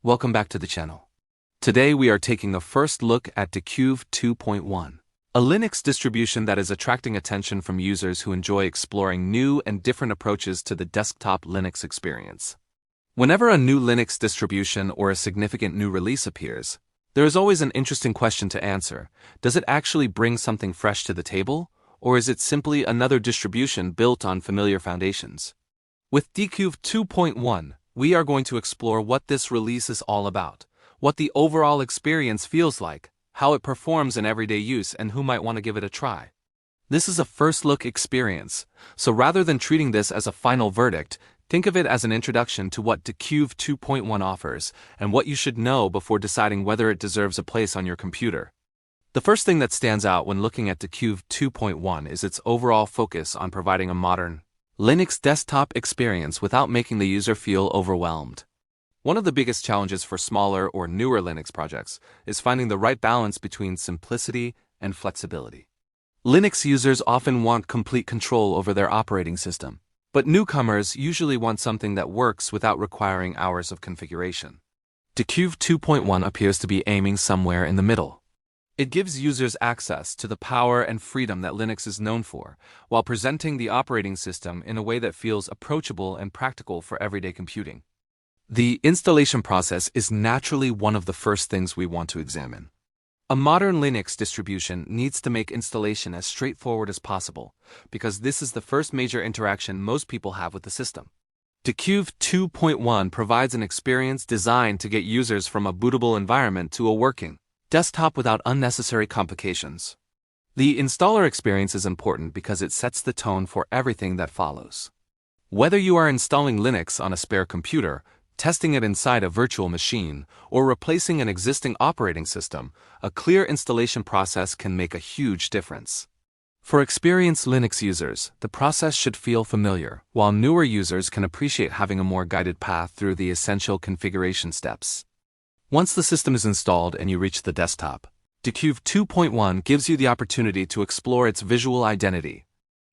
Welcome back to the channel. Today we are taking a first look at Dekuve 2.1, a Linux distribution that is attracting attention from users who enjoy exploring new and different approaches to the desktop Linux experience. Whenever a new Linux distribution or a significant new release appears, there is always an interesting question to answer. Does it actually bring something fresh to the table, or is it simply another distribution built on familiar foundations? With Dekuve 2.1, we are going to explore what this release is all about, what the overall experience feels like, how it performs in everyday use, and who might want to give it a try. This is a first-look experience, so rather than treating this as a final verdict, think of it as an introduction to what Dekuve 2.1 offers and what you should know before deciding whether it deserves a place on your computer. The first thing that stands out when looking at Dekuve 2.1 is its overall focus on providing a modern Linux desktop experience without making the user feel overwhelmed. One of the biggest challenges for smaller or newer Linux projects is finding the right balance between simplicity and flexibility. Linux users often want complete control over their operating system, but newcomers usually want something that works without requiring hours of configuration. Dekuve 2.1 appears to be aiming somewhere in the middle. It gives users access to the power and freedom that Linux is known for, while presenting the operating system in a way that feels approachable and practical for everyday computing. The installation process is naturally one of the first things we want to examine. A modern Linux distribution needs to make installation as straightforward as possible, because this is the first major interaction most people have with the system. Dekuve 2.1 provides an experience designed to get users from a bootable environment to a working desktop without unnecessary complications. The installer experience is important because it sets the tone for everything that follows. Whether you are installing Linux on a spare computer, testing it inside a virtual machine, or replacing an existing operating system, a clear installation process can make a huge difference. For experienced Linux users, the process should feel familiar, while newer users can appreciate having a more guided path through the essential configuration steps. Once the system is installed and you reach the desktop, Dekuve 2.1 gives you the opportunity to explore its visual identity.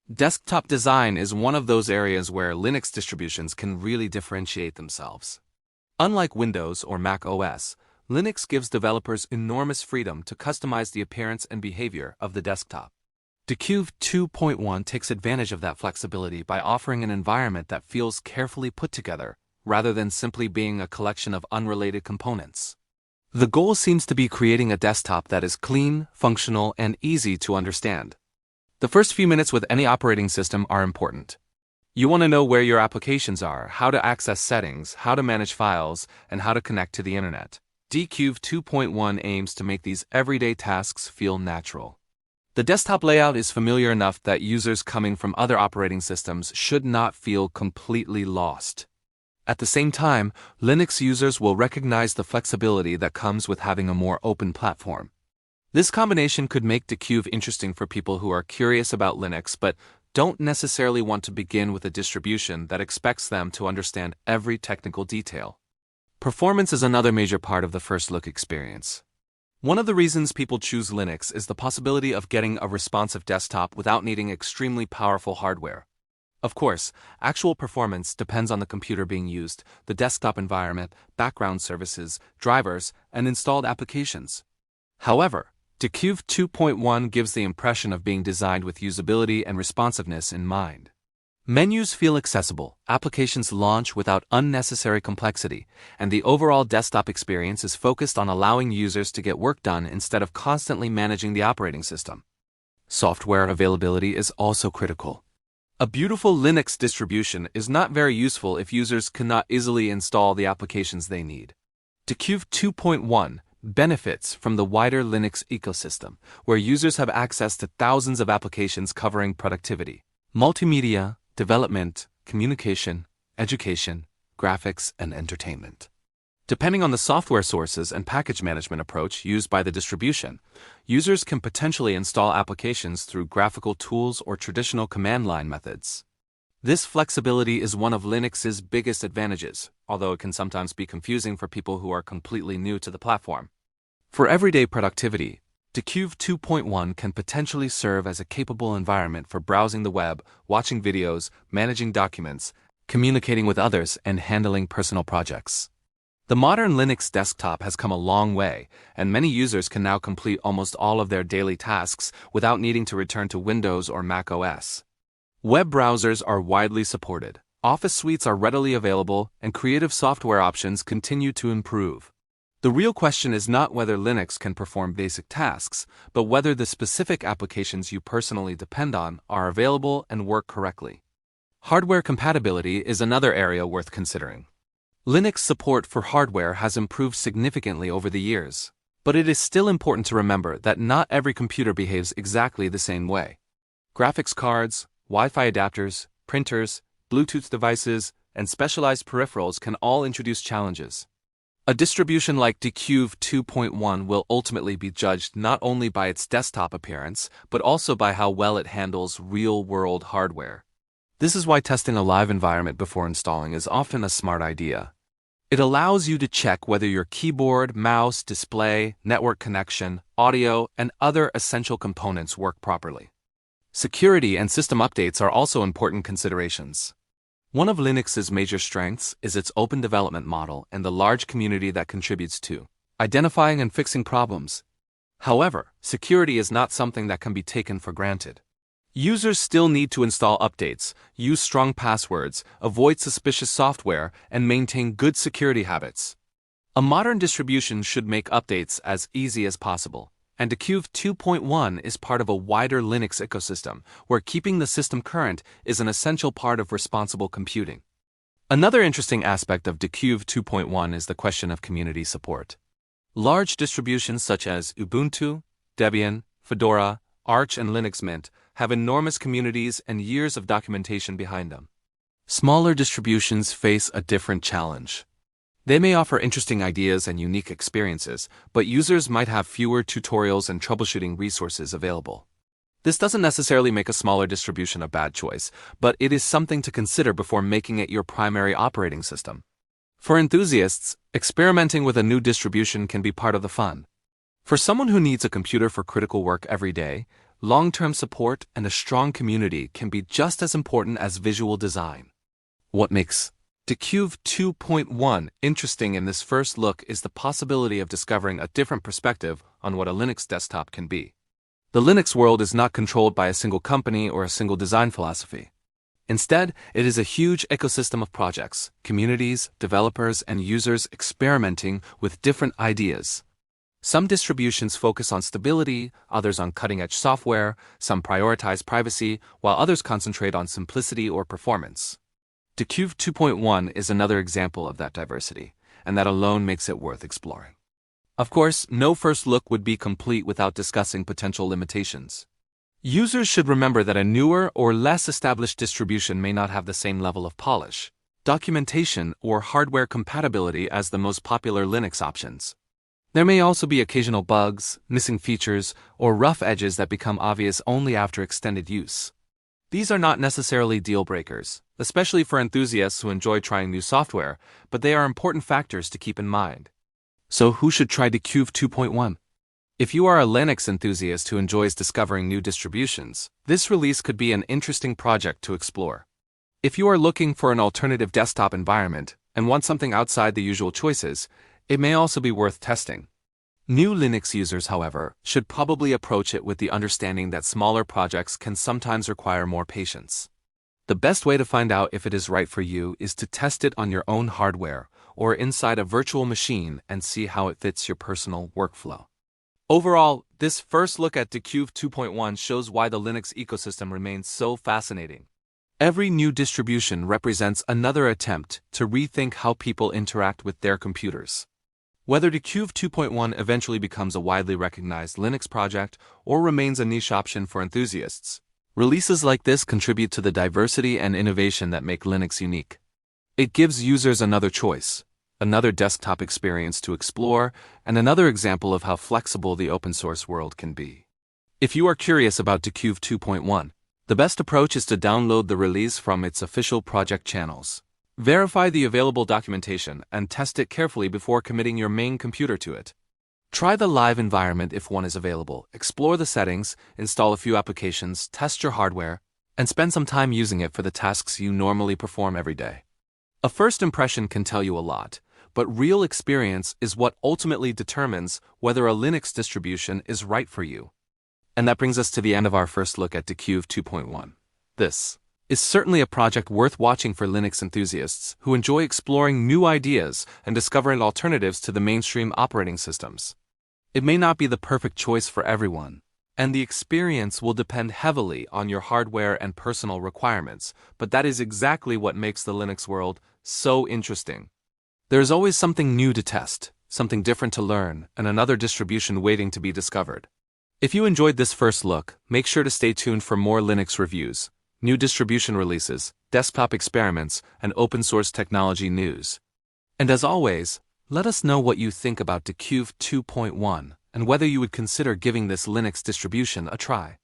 Desktop design is one of those areas where Linux distributions can really differentiate themselves. Unlike Windows or macOS, Linux gives developers enormous freedom to customize the appearance and behavior of the desktop. Dekuve 2.1 takes advantage of that flexibility by offering an environment that feels carefully put together, rather than simply being a collection of unrelated components. The goal seems to be creating a desktop that is clean, functional, and easy to understand. The first few minutes with any operating system are important. You want to know where your applications are, how to access settings, how to manage files, and how to connect to the internet. Dekuve 2.1 aims to make these everyday tasks feel natural. The desktop layout is familiar enough that users coming from other operating systems should not feel completely lost. At the same time, Linux users will recognize the flexibility that comes with having a more open platform. This combination could make Dekuve interesting for people who are curious about Linux but don't necessarily want to begin with a distribution that expects them to understand every technical detail. Performance is another major part of the first look experience. One of the reasons people choose Linux is the possibility of getting a responsive desktop without needing extremely powerful hardware. Of course, actual performance depends on the computer being used, the desktop environment, background services, drivers, and installed applications. However, Dekuve 2.1 gives the impression of being designed with usability and responsiveness in mind. Menus feel accessible, applications launch without unnecessary complexity, and the overall desktop experience is focused on allowing users to get work done instead of constantly managing the operating system. Software availability is also critical. A beautiful Linux distribution is not very useful if users cannot easily install the applications they need. Dekuve 2.1 benefits from the wider Linux ecosystem, where users have access to thousands of applications covering productivity, multimedia, development, communication, education, graphics, and entertainment. Depending on the software sources and package management approach used by the distribution, users can potentially install applications through graphical tools or traditional command line methods. This flexibility is one of Linux's biggest advantages, although it can sometimes be confusing for people who are completely new to the platform. For everyday productivity, Dekuve 2.1 can potentially serve as a capable environment for browsing the web, watching videos, managing documents, communicating with others, and handling personal projects. The modern Linux desktop has come a long way, and many users can now complete almost all of their daily tasks without needing to return to Windows or macOS. Web browsers are widely supported, Office suites are readily available, and creative software options continue to improve. The real question is not whether Linux can perform basic tasks, but whether the specific applications you personally depend on are available and work correctly. Hardware compatibility is another area worth considering. Linux support for hardware has improved significantly over the years, but it is still important to remember that not every computer behaves exactly the same way. Graphics cards, Wi-Fi adapters, printers, Bluetooth devices, and specialized peripherals can all introduce challenges. A distribution like Dekuve 2.1 will ultimately be judged not only by its desktop appearance, but also by how well it handles real-world hardware. This is why testing a live environment before installing is often a smart idea. It allows you to check whether your keyboard, mouse, display, network connection, audio, and other essential components work properly. Security and system updates are also important considerations. One of Linux's major strengths is its open development model and the large community that contributes to identifying and fixing problems. However, security is not something that can be taken for granted. Users still need to install updates, use strong passwords, avoid suspicious software, and maintain good security habits. A modern distribution should make updates as easy as possible, and Dekuve 2.1 is part of a wider Linux ecosystem where keeping the system current is an essential part of responsible computing. Another interesting aspect of Dekuve 2.1 is the question of community support. Large distributions such as Ubuntu, Debian, Fedora, Arch, and Linux Mint have enormous communities and years of documentation behind them. Smaller distributions face a different challenge. They may offer interesting ideas and unique experiences, but users might have fewer tutorials and troubleshooting resources available. This doesn't necessarily make a smaller distribution a bad choice, but it is something to consider before making it your primary operating system. For enthusiasts, experimenting with a new distribution can be part of the fun. For someone who needs a computer for critical work every day, long-term support and a strong community can be just as important as visual design. What makes Dekuve 2.1 interesting in this first look is the possibility of discovering a different perspective on what a Linux desktop can be. The Linux world is not controlled by a single company or a single design philosophy. Instead, it is a huge ecosystem of projects, communities, developers, and users experimenting with different ideas. Some distributions focus on stability, others on cutting-edge software, some prioritize privacy, while others concentrate on simplicity or performance. Dekuve 2.1 is another example of that diversity, and that alone makes it worth exploring. Of course, no first look would be complete without discussing potential limitations. Users should remember that a newer or less established distribution may not have the same level of polish, documentation, or hardware compatibility as the most popular Linux options. There may also be occasional bugs, missing features, or rough edges that become obvious only after extended use. These are not necessarily deal breakers, especially for enthusiasts who enjoy trying new software, but they are important factors to keep in mind. So who should try Dekuve 2.1? If you are a Linux enthusiast who enjoys discovering new distributions, this release could be an interesting project to explore. If you are looking for an alternative desktop environment and want something outside the usual choices, it may also be worth testing. New Linux users, however, should probably approach it with the understanding that smaller projects can sometimes require more patience. The best way to find out if it is right for you is to test it on your own hardware or inside a virtual machine and see how it fits your personal workflow. Overall, this first look at Dekuve 2.1 shows why the Linux ecosystem remains so fascinating. Every new distribution represents another attempt to rethink how people interact with their computers. Whether Dekuve 2.1 eventually becomes a widely recognized Linux project or remains a niche option for enthusiasts, releases like this contribute to the diversity and innovation that make Linux unique. It gives users another choice, another desktop experience to explore, and another example of how flexible the open-source world can be. If you are curious about Dekuve 2.1, the best approach is to download the release from its official project channels. Verify the available documentation and test it carefully before committing your main computer to it. Try the live environment if one is available, explore the settings, install a few applications, test your hardware, and spend some time using it for the tasks you normally perform every day. A first impression can tell you a lot, but real experience is what ultimately determines whether a Linux distribution is right for you. And that brings us to the end of our first look at Dekuve 2.1. This is certainly a project worth watching for Linux enthusiasts who enjoy exploring new ideas and discovering alternatives to the mainstream operating systems. It may not be the perfect choice for everyone, and the experience will depend heavily on your hardware and personal requirements, but that is exactly what makes the Linux world so interesting. There's always something new to test, something different to learn, and another distribution waiting to be discovered. If you enjoyed this first look, make sure to stay tuned for more Linux reviews, new distribution releases, desktop experiments, and open-source technology news. And as always, let us know what you think about Dekuve 2.1 and whether you would consider giving this Linux distribution a try.